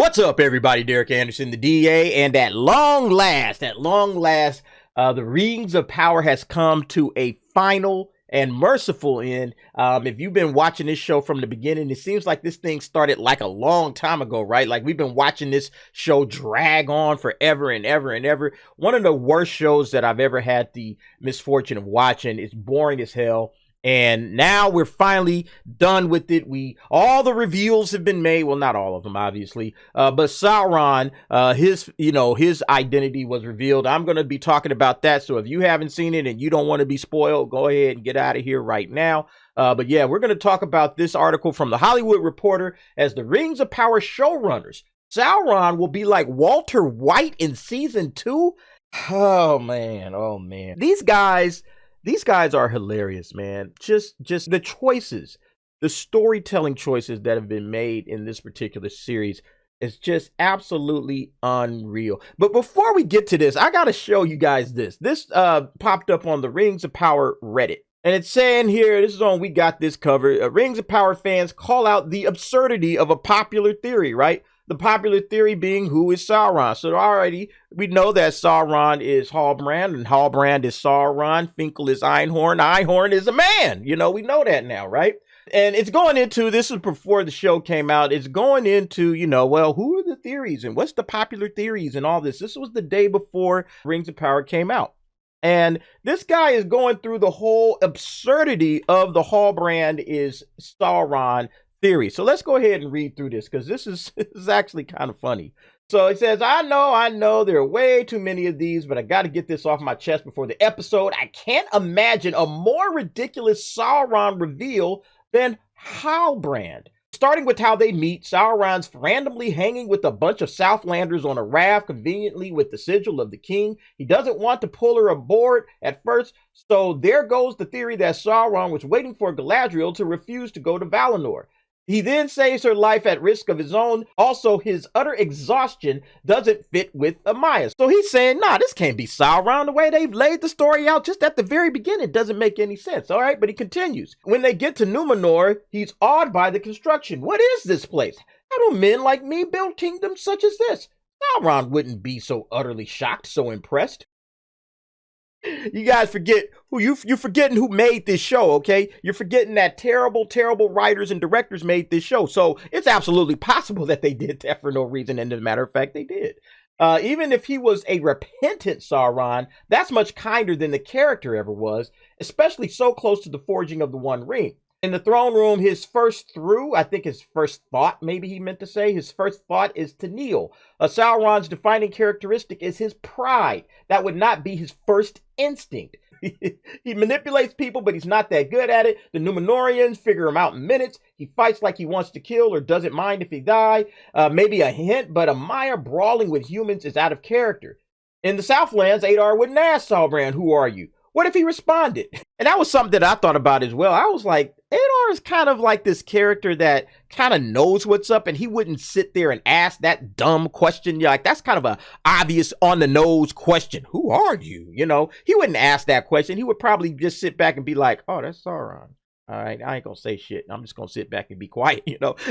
What's up, everybody? Derek Anderson, the DA, and at long last, the Rings of Power has come to a final and merciful end. If you've been watching this show from the beginning, it seems like this thing started like a long time ago, right? Like we've been watching this show drag on forever and ever and ever. One of the worst shows that I've ever had the misfortune of watching. It's boring as hell. And now we're finally done with it. All the reveals have been made. Well, not all of them, obviously. But Sauron, his identity was revealed. I'm going to be talking about that. So if you haven't seen it and you don't want to be spoiled, go ahead and get out of here right now. But yeah, we're going to talk about this article from the Hollywood Reporter as the Rings of Power showrunners. Sauron will be like Walter White in season 2. Oh man. These guys are hilarious, man. Just the choices, the storytelling choices that have been made in this particular series is just absolutely unreal. But before we get to this, I got to show you guys this. This popped up on the Rings of Power Reddit. And it's saying here, this is on We Got This cover, Rings of Power fans call out the absurdity of a popular theory, right? The popular theory being, who is Sauron? So already we know that Sauron is Halbrand and Halbrand is Sauron. Finkel is Einhorn. Einhorn is a man. We know that now, right? And it's going into, this is before the show came out, it's going into, well, who are the theories and what's the popular theories and all this? This was the day before Rings of Power came out. And this guy is going through the whole absurdity of the Halbrand is Sauron theory. So let's go ahead and read through this because this is actually kind of funny. So it says, I know there are way too many of these, but I got to get this off my chest before the episode. I can't imagine a more ridiculous Sauron reveal than Halbrand. Starting with how they meet, Sauron's randomly hanging with a bunch of Southlanders on a raft, conveniently with the sigil of the king. He doesn't want to pull her aboard at first, so there goes the theory that Sauron was waiting for Galadriel to refuse to go to Valinor. He then saves her life at risk of his own. Also, his utter exhaustion doesn't fit with Amaya. So he's saying, nah, this can't be Sauron. The way they've laid the story out just at the very beginning doesn't make any sense. All right, but he continues. When they get to Numenor, he's awed by the construction. What is this place? How do men like me build kingdoms such as this? Sauron wouldn't be so utterly shocked, so impressed. You guys forget who you're forgetting who made this show, okay? You're forgetting that terrible writers and directors made this show. So it's absolutely possible that they did that for no reason. And as a matter of fact, they did. Even if he was a repentant Sauron, that's much kinder than the character ever was, especially so close to the forging of the One Ring. In the throne room, his first thought, maybe he meant to say, his first thought is to kneel. Sauron's defining characteristic is his pride. That would not be his first instinct. He manipulates people, but he's not that good at it. The Numenorians figure him out in minutes. He fights like he wants to kill or doesn't mind if he die. Maybe a hint, but Amaya brawling with humans is out of character. In the Southlands, Adar wouldn't ask Halbrand, who are you? What if he responded? And that was something that I thought about as well. I was like, Adar is kind of like this character that kind of knows what's up, and he wouldn't sit there and ask that dumb question. Like, that's kind of a obvious on the nose question. Who are you? He wouldn't ask that question. He would probably just sit back and be like, oh, that's Sauron. All right, I ain't gonna say shit. I'm just gonna sit back and be quiet.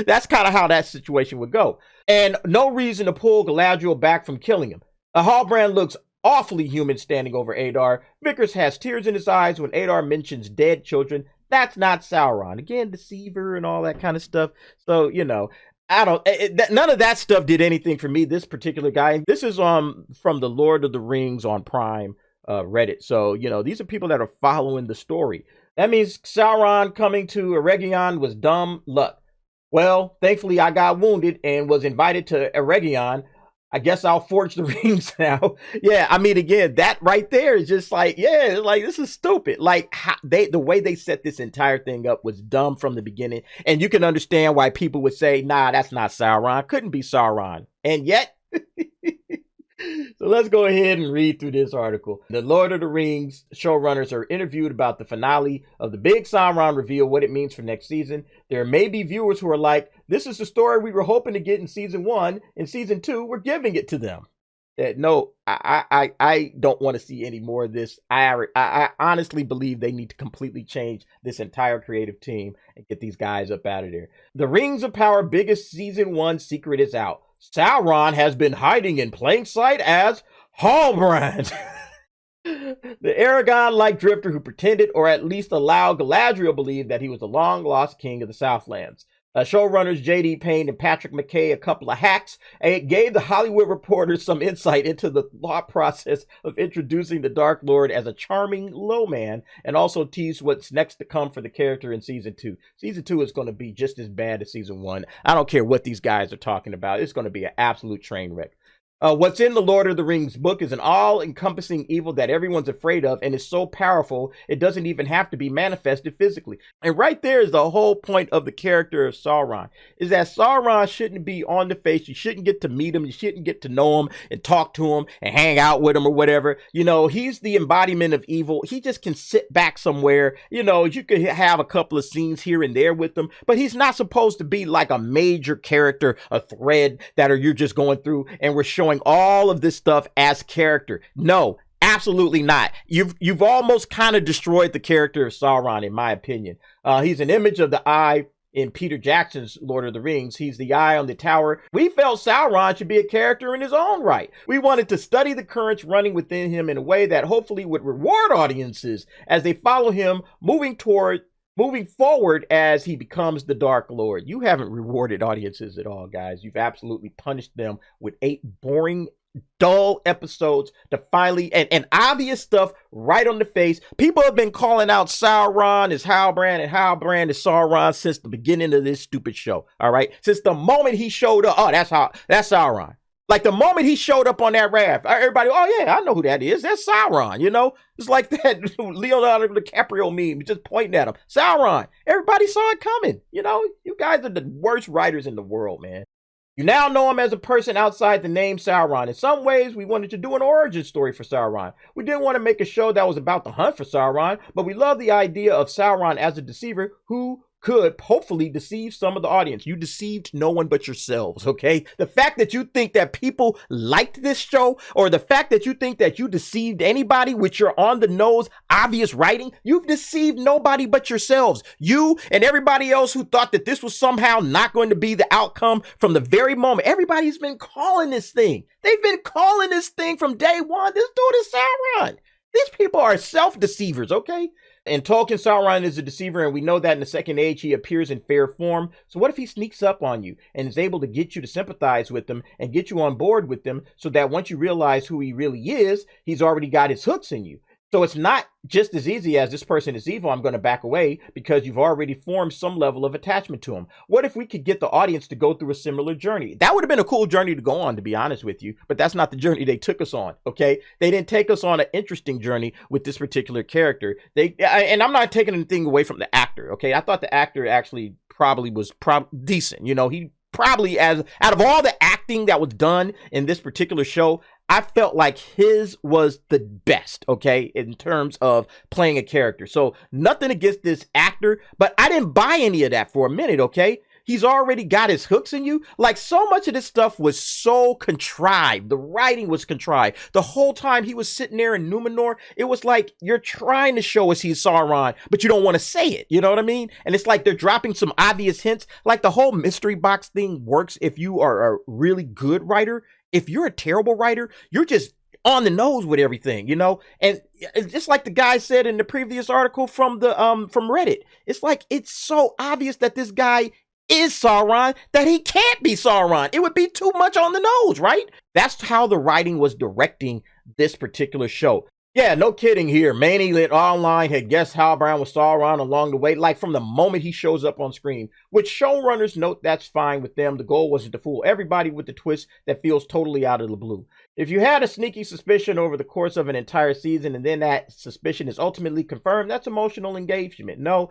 That's kind of how that situation would go. And no reason to pull Galadriel back from killing him. Halbrand looks awfully human standing over Adar. Vickers has tears in his eyes when Adar mentions dead children. That's not Sauron. Again, deceiver and all that kind of stuff. So, I don't, none of that stuff did anything for me, this particular guy. This is from the Lord of the Rings on Prime Reddit. So, these are people that are following the story. That means Sauron coming to Eregion was dumb luck. Well, thankfully I got wounded and was invited to Eregion. I guess I'll forge the rings now. Yeah, I mean, again, that right there is just like, yeah, like, this is stupid. Like, the way they set this entire thing up was dumb from the beginning. And you can understand why people would say, nah, that's not Sauron. Couldn't be Sauron. And yet, so let's go ahead and read through this article. The Lord of the Rings showrunners are interviewed about the finale of the big Sauron reveal, what it means for next season. There may be viewers who are like, this is the story we were hoping to get in season 1. In season 2, we're giving it to them. No, I don't want to see any more of this. I honestly believe they need to completely change this entire creative team and get these guys up out of there. The Rings of Power biggest season 1 secret is out. Sauron has been hiding in plain sight as Halbrand. The Aragon-like drifter who pretended, or at least allowed Galadriel to believe that he was the long-lost king of the Southlands. Showrunners J.D. Payne and Patrick McKay, a couple of hacks, gave the Hollywood Reporter some insight into the thought process of introducing the Dark Lord as a charming low man, and also teased what's next to come for the character in Season 2. Season 2 is going to be just as bad as Season 1. I don't care what these guys are talking about. It's going to be an absolute train wreck. What's in the Lord of the Rings book is an all-encompassing evil that everyone's afraid of, and is so powerful it doesn't even have to be manifested physically. And right there is the whole point of the character of Sauron, is that Sauron shouldn't be on the face. You shouldn't get to meet him. You shouldn't get to know him and talk to him and hang out with him or whatever. You know, he's the embodiment of evil. He just can sit back somewhere. You know, you could have a couple of scenes here and there with him, but he's not supposed to be like a major character, a thread that you're just going through and we're showing all of this stuff as character. No, absolutely not. You've almost kind of destroyed the character of Sauron, in my opinion. He's an image of the eye in Peter Jackson's Lord of the Rings. He's the eye on the tower. We felt Sauron should be a character in his own right. We wanted to study the currents running within him in a way that hopefully would reward audiences as they follow him moving forward as he becomes the Dark Lord. You haven't rewarded audiences at all, guys. You've absolutely punished them with 8 boring, dull episodes to finally, and obvious stuff right on the face. People have been calling out Sauron as Halbrand and Halbrand is Sauron since the beginning of this stupid show. All right. Since the moment he showed up. Oh, that's Sauron. Like the moment he showed up on that raft, everybody, oh yeah, I know who that is. That's Sauron, you know? It's like that Leonardo DiCaprio meme, just pointing at him. Sauron. Everybody saw it coming. You know, you guys are the worst writers in the world, man. You now know him as a person outside the name Sauron. In some ways, we wanted to do an origin story for Sauron. We didn't want to make a show that was about the hunt for Sauron, but we love the idea of Sauron as a deceiver who could hopefully deceive some of the audience. You deceived no one but yourselves, okay? The fact that you think that people liked this show, or the fact that you think that you deceived anybody with your on-the-nose, obvious writing, you've deceived nobody but yourselves. You and everybody else who thought that this was somehow not going to be the outcome from the very moment. Everybody's been calling this thing. They've been calling this thing from day one. This dude is Sauron. These people are self-deceivers, okay? In Tolkien, Sauron is a deceiver, and we know that in the Second Age he appears in fair form. So what if he sneaks up on you and is able to get you to sympathize with him and get you on board with him, so that once you realize who he really is, he's already got his hooks in you? So it's not just as easy as this person is evil, I'm going to back away, because you've already formed some level of attachment to him. What if we could get the audience to go through a similar journey? That would have been a cool journey to go on, to be honest with you, but that's not the journey they took us on, okay? They didn't take us on an interesting journey with this particular character. And I'm not taking anything away from the actor, okay? I thought the actor actually probably was decent. You know, he probably, as out of all the acting that was done in this particular show, I felt like his was the best, okay, in terms of playing a character. So nothing against this actor, but I didn't buy any of that for a minute, okay? He's already got his hooks in you. Like, so much of this stuff was so contrived. The writing was contrived. The whole time he was sitting there in Numenor, it was like you're trying to show us he's Sauron, but you don't want to say it. You know what I mean? And it's like they're dropping some obvious hints. Like, the whole mystery box thing works if you are a really good writer. If you're a terrible writer, you're just on the nose with everything, you know? And just like the guy said in the previous article from Reddit, it's like, it's so obvious that this guy is Sauron that he can't be Sauron. It would be too much on the nose, right? That's how the writing was directing this particular show. Yeah, no kidding here. Manny Lit Online had guessed Halbrand was Sauron along the way, like from the moment he shows up on screen. Which showrunners note that's fine with them. The goal wasn't to fool everybody with the twist that feels totally out of the blue. If you had a sneaky suspicion over the course of an entire season and then that suspicion is ultimately confirmed, that's emotional engagement. No,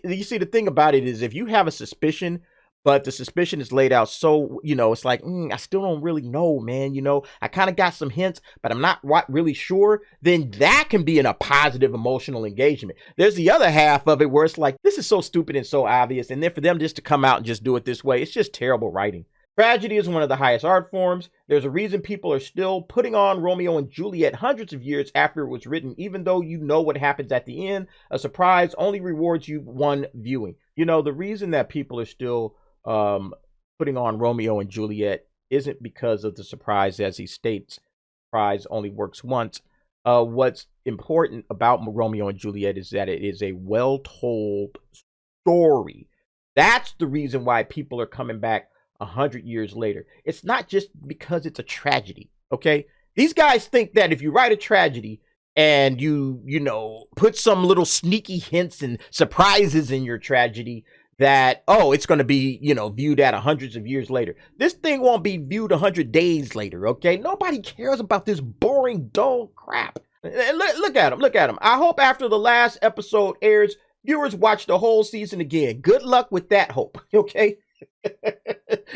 you see, the thing about it is if you have a suspicion, but the suspicion is laid out so, you know, it's like, I still don't really know, man. You know, I kind of got some hints, but I'm not really sure. Then that can be in a positive emotional engagement. There's the other half of it where it's like, this is so stupid and so obvious. And then for them just to come out and just do it this way, it's just terrible writing. Tragedy is one of the highest art forms. There's a reason people are still putting on Romeo and Juliet hundreds of years after it was written, even though you know what happens at the end. A surprise only rewards you one viewing. You know, the reason that people are still putting on Romeo and Juliet isn't because of the surprise, as he states, surprise only works once. What's important about Romeo and Juliet is that it is a well-told story. That's the reason why people are coming back 100 years later. It's not just because it's a tragedy, okay? These guys think that if you write a tragedy and you know, put some little sneaky hints and surprises in your tragedy, that, oh, it's going to be, you know, viewed at hundreds of years later. This thing won't be viewed 100 days later, okay? Nobody cares about this boring, dull crap. Look at him. Look at him. I hope after the last episode airs, viewers watch the whole season again. Good luck with that hope, okay?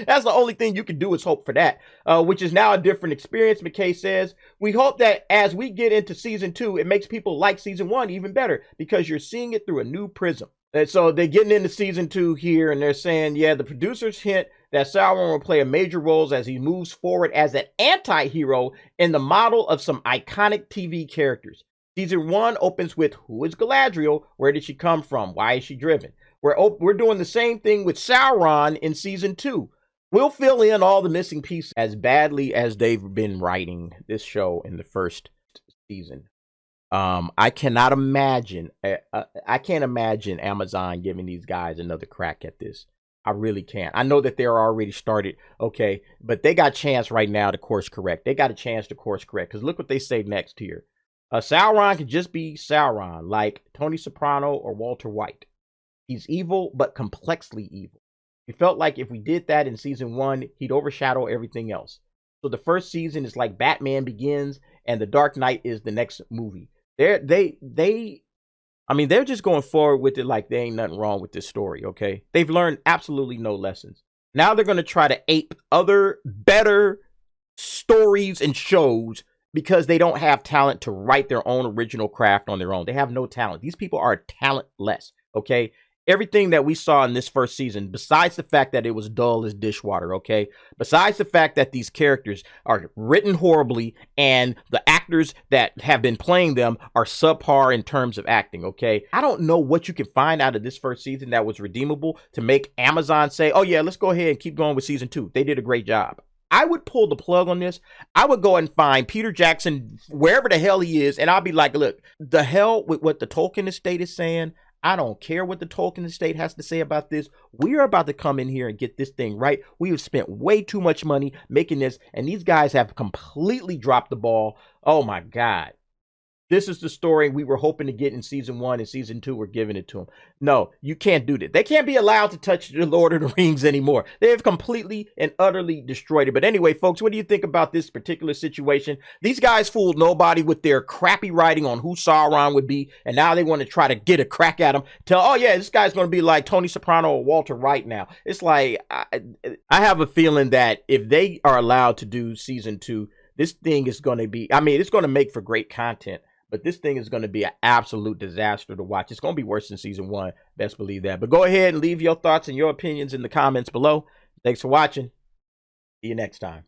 That's the only thing you can do is hope for that, which is now a different experience, McKay says. We hope that as we get into season 2, it makes people like season 1 even better because you're seeing it through a new prism. And so they're getting into season 2 here, and they're saying, yeah, the producers hint that Sauron will play a major role as he moves forward as an anti-hero in the model of some iconic TV characters. Season 1 opens with, who is Galadriel? Where did she come from? Why is she driven? We're doing the same thing with Sauron in season 2. We'll fill in all the missing pieces. As badly as they've been writing this show in the first season, I cannot imagine. I can't imagine Amazon giving these guys another crack at this. I really can't. I know that they're already started, okay, but they got a chance right now to course correct. They got a chance to course correct because look what they say next here. Sauron could just be Sauron, like Tony Soprano or Walter White. He's evil, but complexly evil. We felt like if we did that in season 1, he'd overshadow everything else. So the first season is like Batman Begins, and The Dark Knight is the next movie. They're just going forward with it like there ain't nothing wrong with this story, okay? They've learned absolutely no lessons. Now they're going to try to ape other better stories and shows because they don't have talent to write their own original craft on their own. They have no talent. These people are talentless, okay? Everything that we saw in this first season, besides the fact that it was dull as dishwater, okay? Besides the fact that these characters are written horribly and the actors that have been playing them are subpar in terms of acting, okay? I don't know what you can find out of this first season that was redeemable to make Amazon say, oh yeah, let's go ahead and keep going with season 2. They did a great job. I would pull the plug on this. I would go and find Peter Jackson, wherever the hell he is, and I'll be like, look, the hell with what the Tolkien estate is saying. I don't care what the Tolkien estate has to say about this. We are about to come in here and get this thing right. We have spent way too much money making this, and these guys have completely dropped the ball. Oh my God. This is the story we were hoping to get in season 1, and season 2 we're giving it to them. No, you can't do that. They can't be allowed to touch the Lord of the Rings anymore. They have completely and utterly destroyed it. But anyway, folks, what do you think about this particular situation? These guys fooled nobody with their crappy writing on who Sauron would be, and now they want to try to get a crack at him. Tell, oh yeah, this guy's going to be like Tony Soprano or Walter White now. It's like, I have a feeling that if they are allowed to do season 2, this thing is going to be, it's going to make for great content. But this thing is going to be an absolute disaster to watch. It's going to be worse than season 1. Best believe that. But go ahead and leave your thoughts and your opinions in the comments below. Thanks for watching. See you next time.